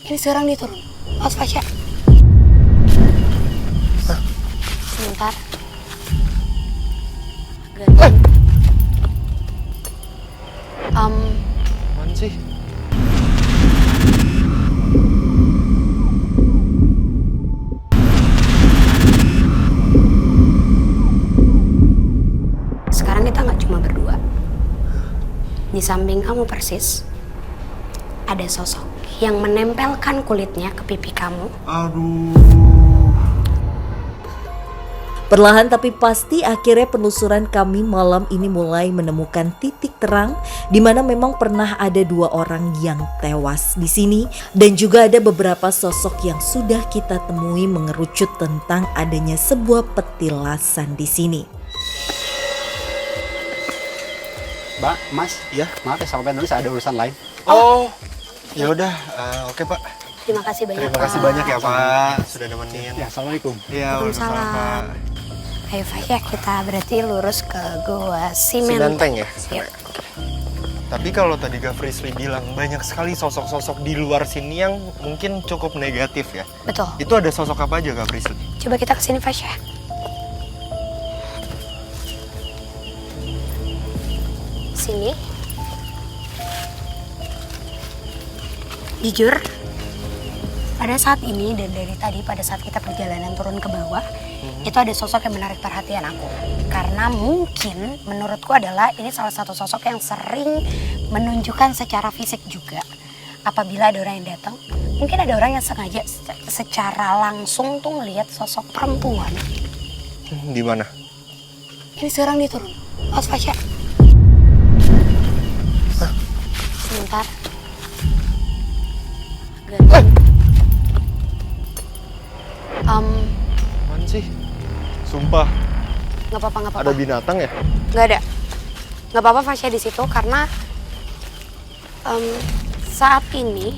Ini sekarang dia turun. Awas Fasya. Sebentar. Apaan sih? Sekarang kita nggak cuma berdua. Di samping kamu persis, ada sosok yang menempelkan kulitnya ke pipi kamu. Aduh. Perlahan tapi pasti akhirnya penelusuran kami malam ini mulai menemukan titik terang di mana memang pernah ada 2 orang yang tewas di sini dan juga ada beberapa sosok yang sudah kita temui mengerucut tentang adanya sebuah petilasan di sini. Mbak, Mas, Ya? maaf ya sampai nulis ada urusan lain. Oh, ya udah, oke Pak. Terima kasih banyak. Terima kasih Pak. banyak ya Pak, sudah nemenin. Ya, assalamualaikum. Iya, waalaikumsalam Pak. Ayo Fasya, kita berarti lurus ke Goa Simenteng ya? Yuk. Tapi kalau tadi Kak Frisly bilang banyak sekali sosok-sosok di luar sini yang mungkin cukup negatif ya. Betul. Itu ada sosok apa aja Kak Frisly? Coba kita kesini Fasya. Sini. Jujur, pada saat ini dan dari tadi pada saat kita perjalanan turun ke bawah, itu ada sosok yang menarik perhatian aku. Karena mungkin menurutku adalah ini salah satu sosok yang sering menunjukkan secara fisik juga. Apabila ada orang yang datang, mungkin ada orang yang sengaja secara langsung tuh ngelihat sosok perempuan. Di mana? Ini sekarang dia turun. Awas Fasya. Sebentar. Apaan sih? Sumpah, Nggak apa-apa, nggak ada apa-apa. binatang ya? Nggak ada. Nggak apa-apa Fasya di situ karena saat ini,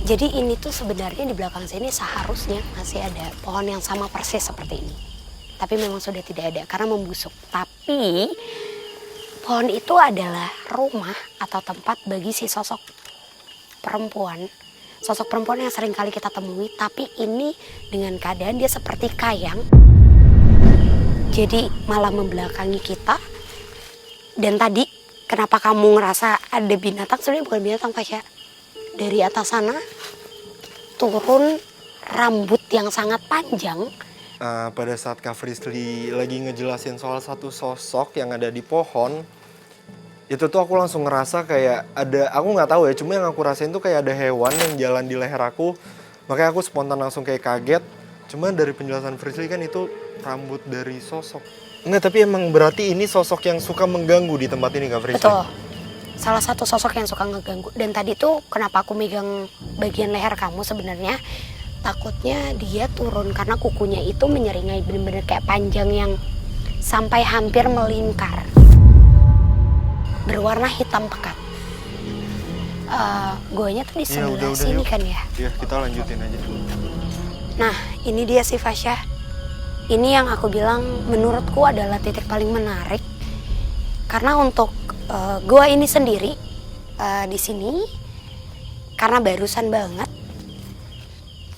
jadi ini tuh sebenarnya di belakang sini seharusnya masih ada pohon yang sama persis seperti ini. Tapi memang sudah tidak ada karena membusuk. Tapi pohon itu adalah rumah atau tempat bagi si sosok perempuan. Sosok perempuan yang sering kali kita temui, tapi ini dengan keadaan dia seperti kayang. Jadi malah membelakangi kita. Dan tadi kenapa kamu ngerasa ada binatang? Sebenarnya bukan binatang Fasya. Dari atas sana turun rambut yang sangat panjang. Pada saat Kak Frisly lagi ngejelasin soal satu sosok yang ada di pohon, itu tuh aku langsung ngerasa kayak ada, aku nggak tahu ya, cuma yang aku rasain tuh kayak ada hewan yang jalan di leher aku, makanya aku spontan langsung kayak kaget. Cuma dari penjelasan Frisly kan itu rambut dari sosok. Enggak, tapi emang berarti ini sosok yang suka mengganggu di tempat ini Kak Frisly? Betul. Salah satu sosok yang suka ngeganggu. Dan tadi tuh kenapa aku megang bagian leher kamu sebenarnya, takutnya dia turun karena kukunya itu menyeringai bener-bener kayak panjang yang sampai hampir melingkar. Berwarna hitam pekat. Goanya tuh di sebelah sini yuk. kan ya. Iya, kita lanjutin aja dulu. Nah, ini dia sih Fasya. Ini yang aku bilang menurutku adalah titik paling menarik. Karena untuk gua ini sendiri di sini karena barusan banget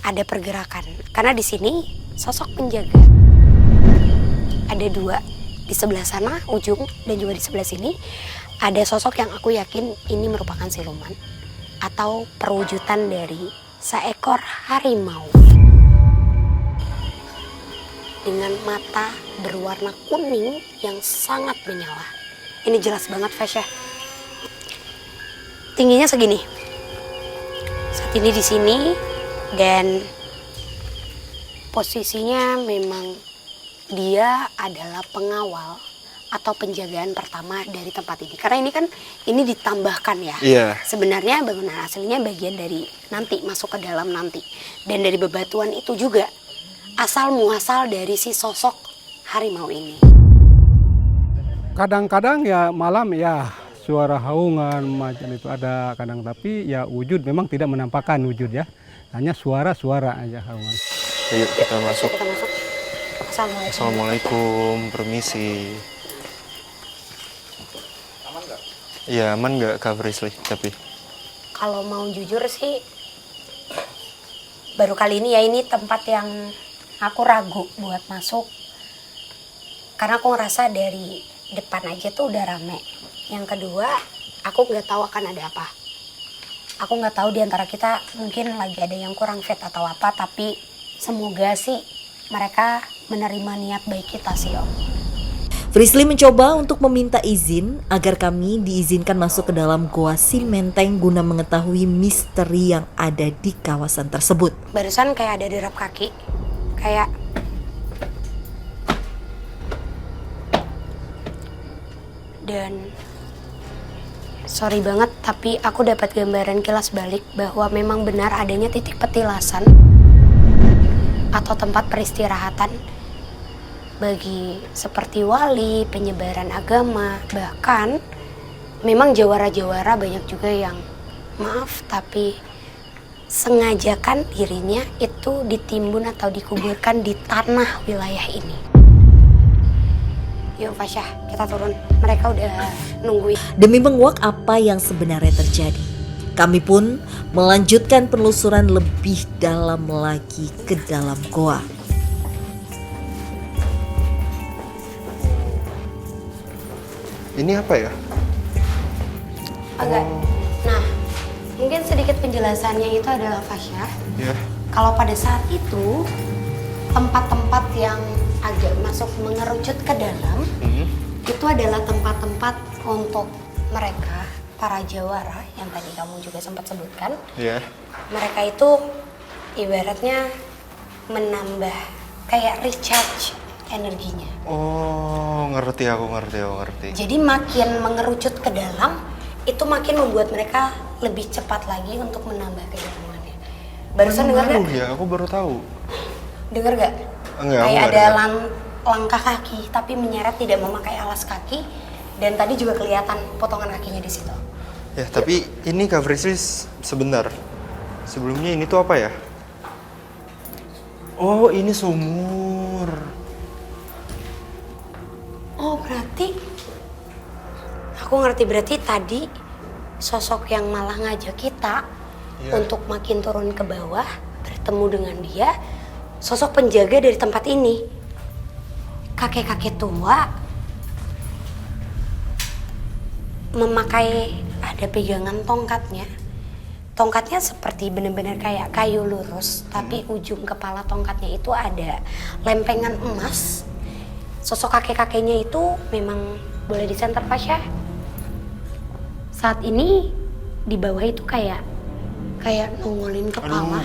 ada pergerakan. Karena di sini sosok penjaga. Ada 2 di sebelah sana ujung dan juga di sebelah sini. Ada sosok yang aku yakin ini merupakan siluman atau perwujudan dari seekor harimau dengan mata berwarna kuning yang sangat menyala. Ini jelas banget Fasya. Tingginya segini. Saat ini di sini dan posisinya memang dia adalah pengawal atau penjagaan pertama dari tempat ini. Karena ini kan ini ditambahkan ya. Iya. Sebenarnya bangunan aslinya bagian dari nanti masuk ke dalam nanti. Dan dari bebatuan itu juga asal muasal dari si sosok harimau ini. Kadang-kadang ya malam ya suara haungan macam itu ada kadang, tapi ya wujud memang tidak menampakkan wujud ya. Hanya suara-suara aja haungan. Ayo kita masuk. Kita masuk. Assalamualaikum. Assalamualaikum, permisi. Iya, aman nggak Kak Frisly? Tapi Kalau mau jujur sih, baru kali ini ya, ini tempat yang aku ragu buat masuk. Karena aku ngerasa dari depan aja tuh udah rame. Yang kedua, aku nggak tahu akan ada apa. Aku nggak tahu di antara kita mungkin lagi ada yang kurang fit atau apa, tapi semoga sih mereka menerima niat baik kita sih, Om. Frisly mencoba untuk meminta izin agar kami diizinkan masuk ke dalam Goa Cimenteng guna mengetahui misteri yang ada di kawasan tersebut. Barusan kayak ada derap kaki, kayak dan sorry banget, tapi aku dapat gambaran kilas balik bahwa memang benar adanya titik petilasan atau tempat peristirahatan bagi seperti wali, penyebaran agama, bahkan memang jawara-jawara banyak juga yang maaf tapi sengajakan dirinya itu ditimbun atau dikuburkan di tanah wilayah ini. Yuk Fasya, kita turun. Mereka udah nungguin. Demi menguak apa yang sebenarnya terjadi, kami pun melanjutkan penelusuran lebih dalam lagi ke dalam goa. Ini apa ya? Agak. Nah, mungkin sedikit penjelasannya itu adalah Fasya. Ya. Kalau pada saat itu tempat-tempat yang agak masuk mengerucut ke dalam itu adalah tempat-tempat untuk mereka para jawara yang tadi kamu juga sempat sebutkan. Ya. Mereka itu ibaratnya menambah kayak recharge energinya. Oh, ngerti aku. Jadi makin mengerucut ke dalam itu makin membuat mereka lebih cepat lagi untuk menambah keilmuannya. Barusan dengar nggak? Ya, aku baru tahu. Dengar nggak? Enggak, Kayak aku ada nggak dengar. langkah kaki tapi menyeret tidak memakai alas kaki, dan tadi juga kelihatan potongan kakinya di situ. Ya, tapi ini Kak Frisly sebentar. Sebelumnya ini tuh apa ya? Oh, ini sumur. Oh, berarti aku ngerti, berarti tadi sosok yang malah ngajak kita untuk makin turun ke bawah, bertemu dengan dia, sosok penjaga dari tempat ini. Kakek-kakek tua memakai, ada pegangan tongkatnya. Tongkatnya seperti benar-benar kayak kayu lurus, tapi ujung kepala tongkatnya itu ada lempengan emas. Sosok kakek-kakeknya itu memang boleh disenter Fasya. Saat ini di bawah itu kayak nongolin kepala.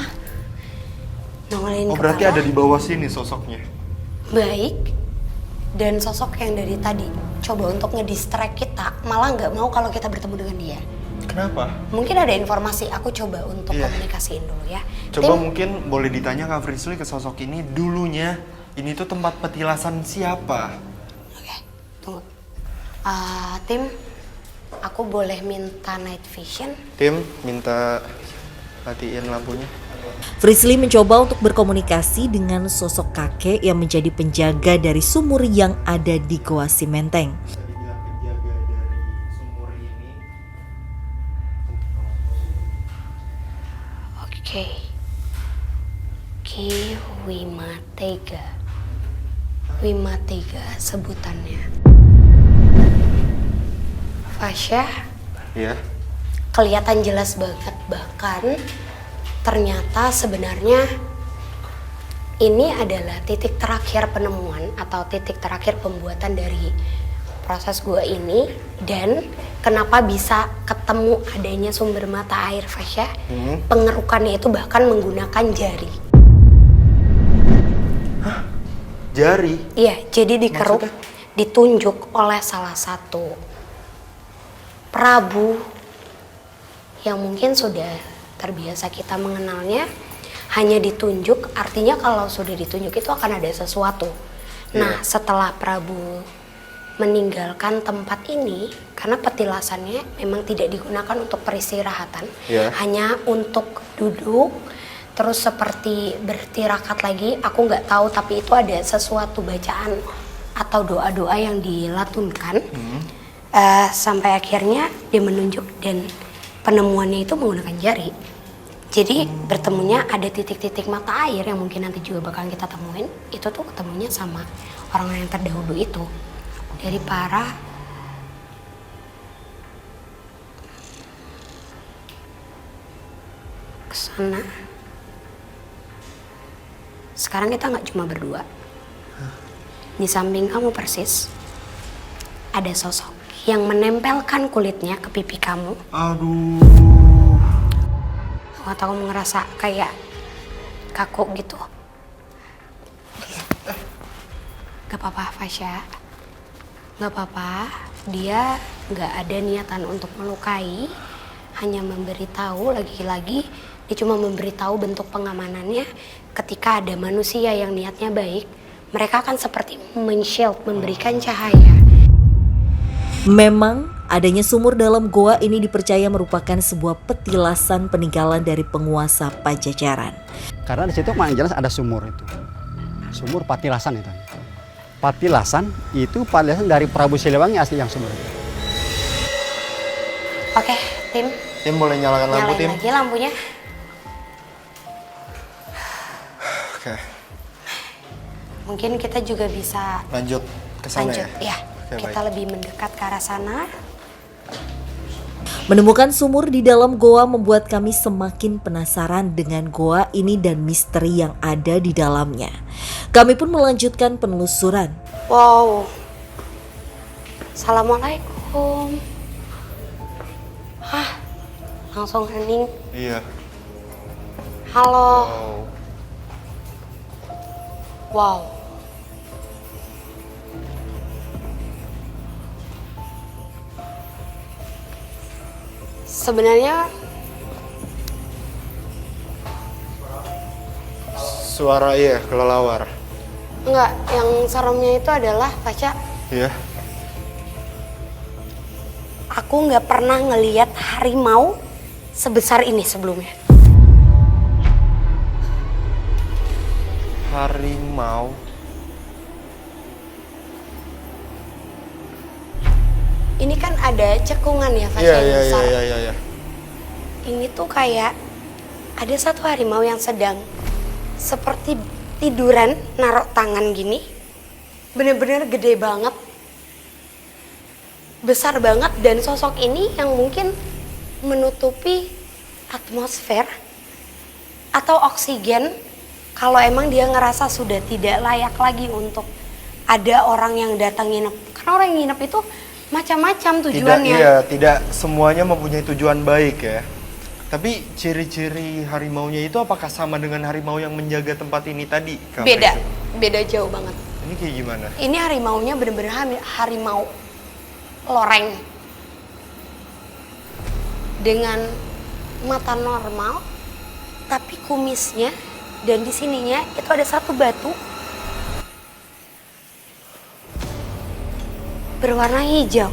Nongolin Oh, kepala. berarti ada di bawah sini sosoknya. Baik. Dan sosok yang dari tadi coba untuk ngedistract kita, malah nggak mau kalau kita bertemu dengan dia. Kenapa? Mungkin ada informasi, aku coba untuk komunikasiin dulu ya. Coba Tim, mungkin boleh ditanya Kak Frisly ke sosok ini dulunya. Ini tuh tempat petilasan siapa? Oke, tunggu. Tim, aku boleh minta night vision? Tim, minta matiin lampunya. Frisly mencoba untuk berkomunikasi dengan sosok kakek yang menjadi penjaga dari sumur yang ada di Goa Cimenteng. Oke. Ki Wimatega. Wimatega sebutannya. Fasya, Iya. kelihatan jelas banget, bahkan ternyata sebenarnya ini adalah titik terakhir penemuan atau titik terakhir pembuatan dari proses gua ini, dan kenapa bisa ketemu adanya sumber mata air Fasya. Pengerukannya itu bahkan menggunakan jari. Jari? Iya, jadi dikeruk, ditunjuk oleh salah satu prabu yang mungkin sudah terbiasa kita mengenalnya. Hanya ditunjuk, artinya kalau sudah ditunjuk itu akan ada sesuatu. Nah, setelah Prabu meninggalkan tempat ini, karena petilasannya memang tidak digunakan untuk peristirahatan, hanya untuk duduk, terus seperti bertirakat lagi, aku nggak tahu, tapi itu ada sesuatu bacaan atau doa-doa yang dilatunkan, sampai akhirnya dia menunjuk dan penemuannya itu menggunakan jari. Jadi bertemunya ada titik-titik mata air yang mungkin nanti juga bakal kita temuin. Itu tuh ketemunya sama orang yang terdahulu itu. Dari para kesana. Sekarang kita nggak cuma berdua. Di samping kamu persis ada sosok yang menempelkan kulitnya ke pipi kamu. Aduh. Atau kamu ngerasa kayak kaku gitu. Gak apa-apa Fasya. Gak apa-apa. Dia gak ada niatan untuk melukai. Hanya memberitahu lagi-lagi. Dia cuma memberitahu bentuk pengamanannya. Ketika ada manusia yang niatnya baik, mereka akan seperti men-shield, memberikan cahaya. Memang adanya sumur dalam goa ini dipercaya merupakan sebuah petilasan peninggalan dari penguasa Pajajaran. Karena di situ yang jelas ada sumur itu. Sumur Patilasan itu. Patilasan dari Prabu Siliwangi asli yang sumur itu. Oke, tim. Tim boleh nyalakan lampu, Nyalain Tim? lagi lampunya. Oke, Mungkin kita juga bisa lanjut ke sana lanjut. ya? Ya, Oke, kita lebih mendekat ke arah sana. Menemukan sumur di dalam goa membuat kami semakin penasaran dengan goa ini dan misteri yang ada di dalamnya. Kami pun melanjutkan penelusuran. Wow. Assalamualaikum. Hah, langsung hening. Iya. Halo. Wow. Wow. Sebenarnya Suara kelelawar. enggak, yang seremnya itu adalah Fasya, Iya. aku nggak pernah ngelihat harimau sebesar ini sebelumnya. Harimau. Ini kan ada cekungan ya Fasya yang besar. Iya. Ini tuh kayak ada satu harimau yang sedang seperti tiduran naruh tangan gini. Bener-bener gede banget. Besar banget dan sosok ini yang mungkin menutupi atmosfer atau oksigen kalau emang dia ngerasa sudah tidak layak lagi untuk ada orang yang datang nginep. Karena orang yang nginep itu macam-macam tujuannya. Tidak semuanya mempunyai tujuan baik ya. Tapi ciri-ciri harimaunya itu apakah sama dengan harimau yang menjaga tempat ini tadi? Kak Beda, Faisal? beda jauh banget. Ini kayak gimana? Ini harimaunya bener-bener harimau loreng. Dengan mata normal, tapi kumisnya dan di sininya itu ada satu batu berwarna hijau.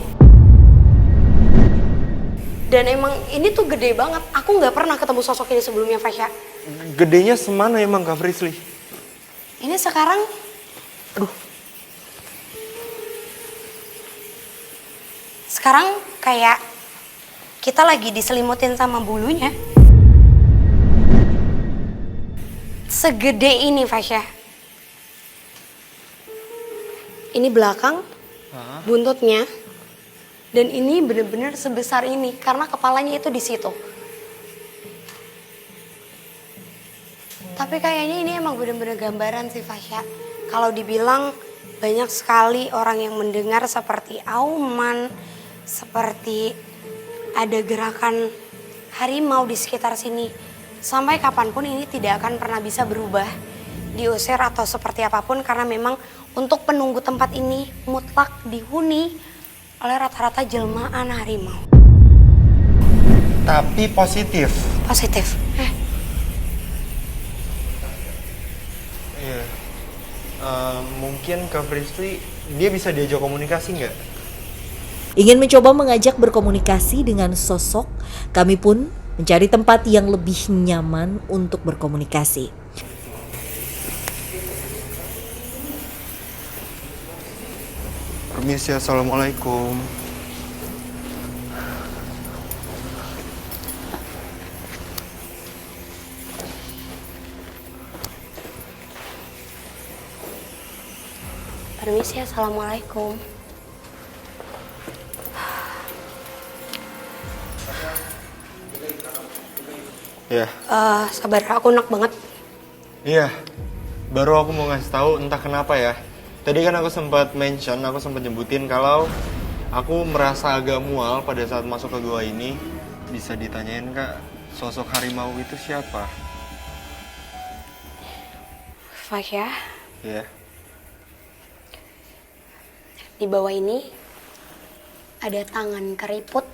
Dan emang ini tuh gede banget. Aku nggak pernah ketemu sosok ini sebelumnya, Fasya. Gedenya semana emang Kak Frisly? Ini sekarang, aduh. Sekarang kayak kita lagi diselimutin sama bulunya. Segede ini, Fasya. Ini belakang, buntutnya. Dan ini bener-bener sebesar ini karena kepalanya itu di situ. Tapi kayaknya ini emang bener-bener gambaran sih Fasya. Kalau dibilang banyak sekali orang yang mendengar seperti auman, seperti ada gerakan harimau di sekitar sini. Sampai kapanpun ini tidak akan pernah bisa berubah, diusir atau seperti apapun karena memang untuk penunggu tempat ini mutlak dihuni oleh rata-rata jelmaan harimau. Tapi positif. Positif. Iya. Mungkin Kak Frisly dia bisa diajak komunikasi nggak? Ingin mencoba mengajak berkomunikasi dengan sosok, kami pun mencari tempat yang lebih nyaman untuk berkomunikasi. Permisi, assalamualaikum. Permisi, assalamualaikum. Ya. Sabar, aku enak banget. Iya. Baru aku mau ngasih tahu entah kenapa ya. Tadi kan aku sempat nyebutin kalau aku merasa agak mual pada saat masuk ke gua ini. Bisa ditanyain Kak, sosok harimau itu siapa? Fasya, Iya. di bawah ini ada tangan keriput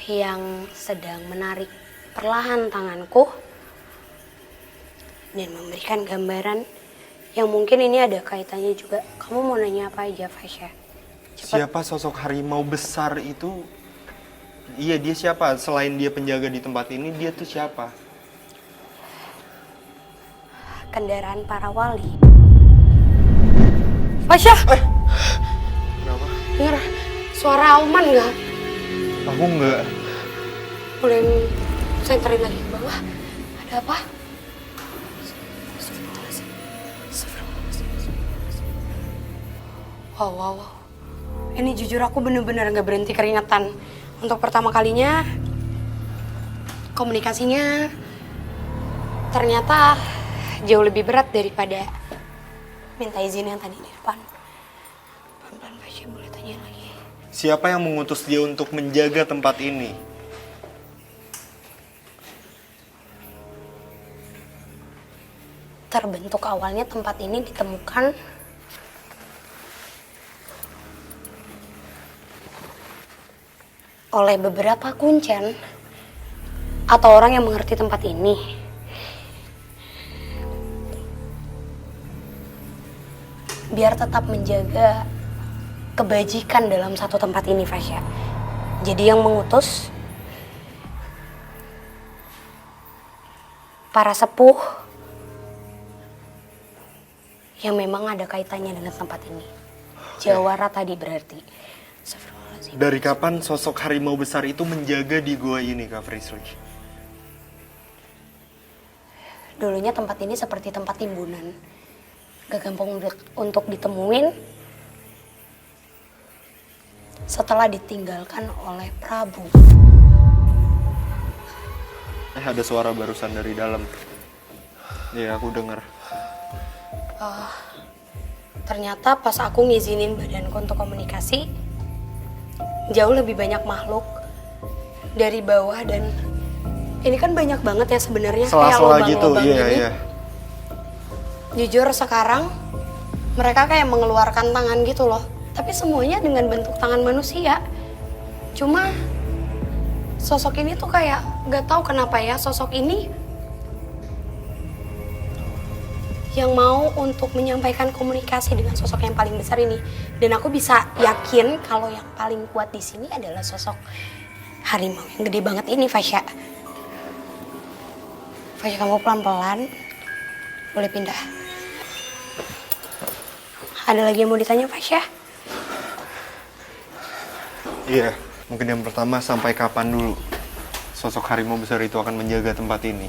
yang sedang menarik perlahan tanganku dan memberikan gambaran yang mungkin ini ada kaitannya juga. Kamu mau nanya apa aja, Fasya? Siapa sosok harimau besar itu? Iya, dia siapa? Selain dia penjaga di tempat ini, dia tuh siapa? Kendaraan para wali. Fasya! Kenapa? Dengar suara auman nggak? Aku enggak. Boleh senterin lagi ke bawah. Ada apa? Wow. Ini jujur aku bener-bener gak berhenti keringetan. Untuk pertama kalinya, komunikasinya ternyata jauh lebih berat daripada minta izin yang tadi di depan. Pelan-pelan, Fasya, boleh tanya lagi. Siapa yang mengutus dia untuk menjaga tempat ini? Terbentuk awalnya tempat ini ditemukan oleh beberapa kuncen atau orang yang mengerti tempat ini. Biar tetap menjaga kebajikan dalam satu tempat ini, Fasya. Jadi yang mengutus para sepuh yang memang ada kaitannya dengan tempat ini. Jawara tadi berarti. Astagfirullahaladzim. Dari kapan sosok harimau besar itu menjaga di gua ini, Kak Frisly? Dulunya tempat ini seperti tempat timbunan. Gak gampang untuk ditemuin. Setelah ditinggalkan oleh Prabu. Ada suara barusan dari dalam. Iya, aku dengar. Ternyata pas aku ngizinin badanku untuk komunikasi, jauh lebih banyak makhluk dari bawah dan ini kan banyak banget ya sebenarnya kayak Sela-sela gitu, lubang-lubang iya, gini. iya. Jujur sekarang mereka kayak mengeluarkan tangan gitu loh. Tapi semuanya dengan bentuk tangan manusia. Cuma sosok ini tuh kayak gak tahu kenapa ya sosok ini yang mau untuk menyampaikan komunikasi dengan sosok yang paling besar ini. Dan aku bisa yakin kalau yang paling kuat di sini adalah sosok harimau yang gede banget ini, Fasya. Fasya, kamu pelan-pelan. Boleh pindah. Ada lagi yang mau ditanya, Fasya? Iya, mungkin yang pertama sampai kapan dulu sosok harimau besar itu akan menjaga tempat ini?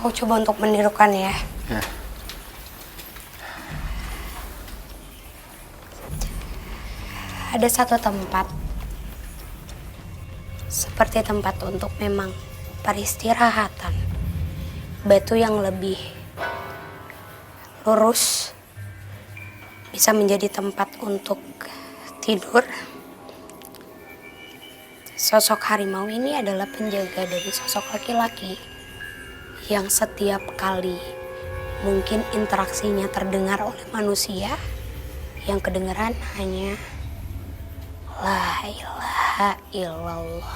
Aku coba untuk menirukan ya. Ya. Ada satu tempat seperti tempat untuk memang peristirahatan. Batu yang lebih lurus bisa menjadi tempat untuk tidur. Sosok harimau ini adalah penjaga dari sosok laki-laki yang setiap kali mungkin interaksinya terdengar oleh manusia, yang kedengaran hanya La ilaha illallah,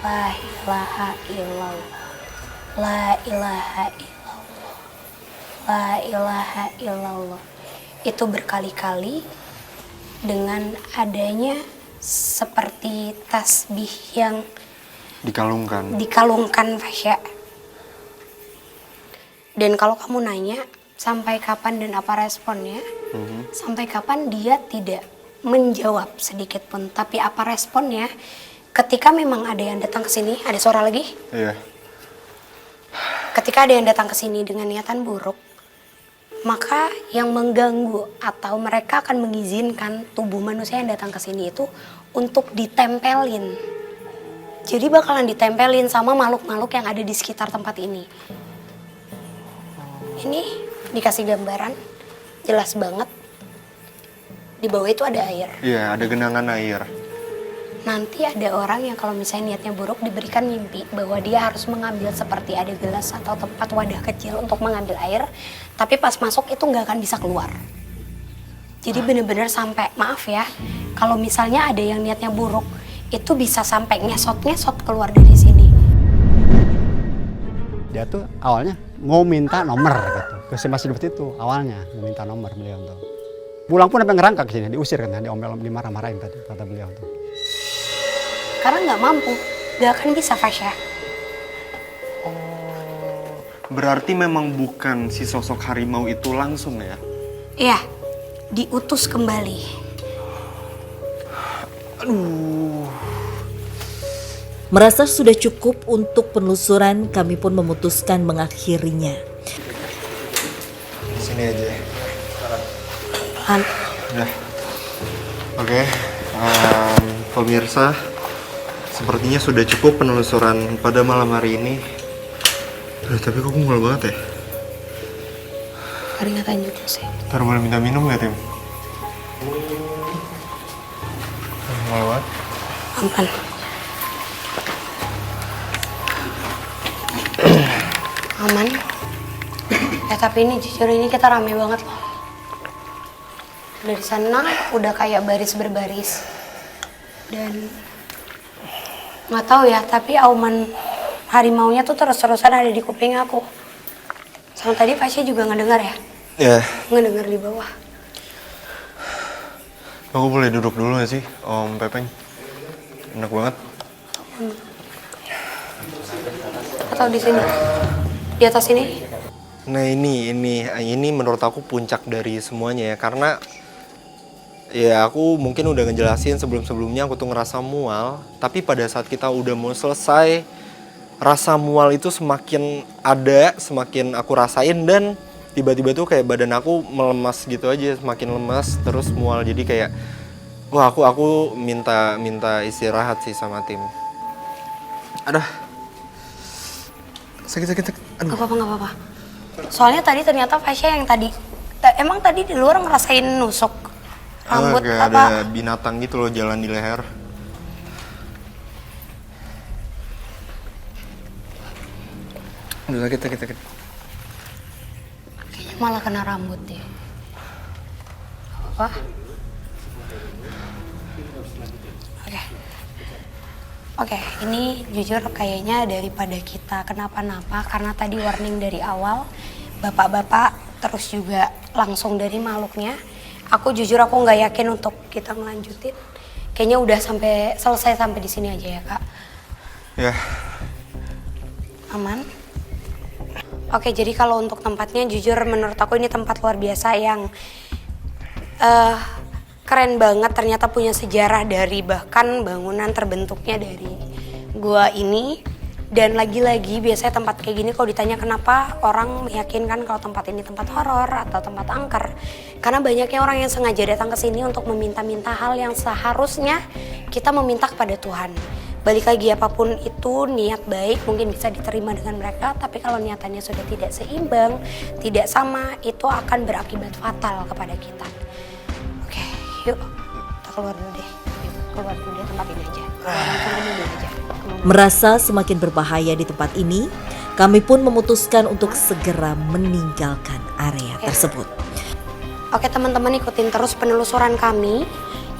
La ilaha illallah, La ilaha illallah, La ilaha illallah. Itu berkali-kali dengan adanya seperti tasbih yang dikalungkan, Fasya. Dan kalau kamu nanya sampai kapan dan apa responnya, sampai kapan dia tidak menjawab sedikit pun. Tapi apa responnya ketika memang ada yang datang ke sini? Ada suara lagi? Iya. Ketika ada yang datang ke sini dengan niatan buruk, maka yang mengganggu atau mereka akan mengizinkan tubuh manusia yang datang ke sini itu untuk ditempelin. Jadi bakalan ditempelin sama makhluk-makhluk yang ada di sekitar tempat ini. Ini dikasih gambaran, jelas banget. Di bawah itu ada air. Iya, ada genangan air. Nanti ada orang yang kalau misalnya niatnya buruk diberikan mimpi bahwa dia harus mengambil seperti ada gelas atau tempat wadah kecil untuk mengambil air. Tapi pas masuk itu nggak akan bisa keluar. Jadi bener-bener sampai, maaf ya, kalau misalnya ada yang niatnya buruk, itu bisa sampai ngesot-ngesot keluar dari sini. Dia tuh awalnya mau minta nomor gitu. Ke si Mas Silvit itu awalnya mau minta nomor beliau tuh. Pulang pun sampai ngerangkak ke sini, diusir kan, diomel, dimarah-marahin tadi kata beliau tuh. Karena nggak mampu, nggak akan bisa Fasya. Berarti memang bukan si sosok harimau itu langsung ya? Iya, diutus kembali. Aduh. Merasa sudah cukup untuk penelusuran, kami pun memutuskan mengakhirinya. Sini aja. Han, Udah. Oke. Pemirsa, sepertinya sudah cukup penelusuran pada malam hari ini. Tapi kok mual banget ya? keringatan juga sih. Ntar boleh minta minum gak, Tim? Mual banget. Aman. Aman. Tapi ini jujur ini kita rame banget loh. Dari sana udah kayak baris berbaris. Dan nggak tahu ya, tapi auman harimaunya tuh terus-terusan ada di kuping aku. Sama tadi Fasya juga ngedengar ya? Ya. Ngedengar di bawah. Aku boleh duduk dulu gak sih, Om Pepeng? Enak banget. Atau di sini? Di atas ini? Nah ini menurut aku puncak dari semuanya ya, karena ya aku mungkin udah ngejelasin sebelum-sebelumnya aku tuh ngerasa mual, tapi pada saat kita udah mau selesai, rasa mual itu semakin ada, semakin aku rasain, dan tiba-tiba tuh kayak badan aku melemas gitu aja, semakin lemas terus mual, jadi kayak wah aku minta istirahat sih sama tim. Aduh. Sakit. Aduh. Gak apa-apa. Soalnya tadi ternyata Fasya yang tadi, emang tadi di luar ngerasain nusuk rambut kayak apa? ada binatang gitu loh jalan di leher. Aduh, sakit. Kayaknya malah kena rambut deh. Apa? Oke, ini jujur kayaknya daripada kita kenapa-napa, karena tadi warning dari awal, bapak-bapak terus juga langsung dari makhluknya. Aku nggak yakin untuk kita melanjutin. Kayaknya udah selesai sampai di sini aja ya, Kak. Ya. Aman? Oke, jadi kalau untuk tempatnya jujur menurut aku ini tempat luar biasa yang keren banget, ternyata punya sejarah dari bahkan bangunan terbentuknya dari gua ini. Dan lagi-lagi biasanya tempat kayak gini kalau ditanya kenapa orang meyakinkan kalau tempat ini tempat horor atau tempat angker, karena banyaknya orang yang sengaja datang ke sini untuk meminta-minta hal yang seharusnya kita meminta kepada Tuhan. Balik lagi, apapun itu niat baik mungkin bisa diterima dengan mereka, tapi kalau niatannya sudah tidak seimbang, tidak sama, itu akan berakibat fatal kepada kita. Yuk, kita keluar dulu deh. Keluar dulu deh tempat ini aja. Langsung ke mobil aja. Merasa semakin berbahaya di tempat ini, kami pun memutuskan untuk segera meninggalkan area tersebut. Oke teman-teman, ikutin terus penelusuran kami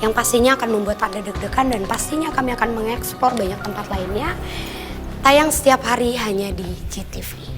yang pastinya akan membuat Anda deg-degan, dan pastinya kami akan mengeksplor banyak tempat lainnya. Tayang setiap hari hanya di GTV.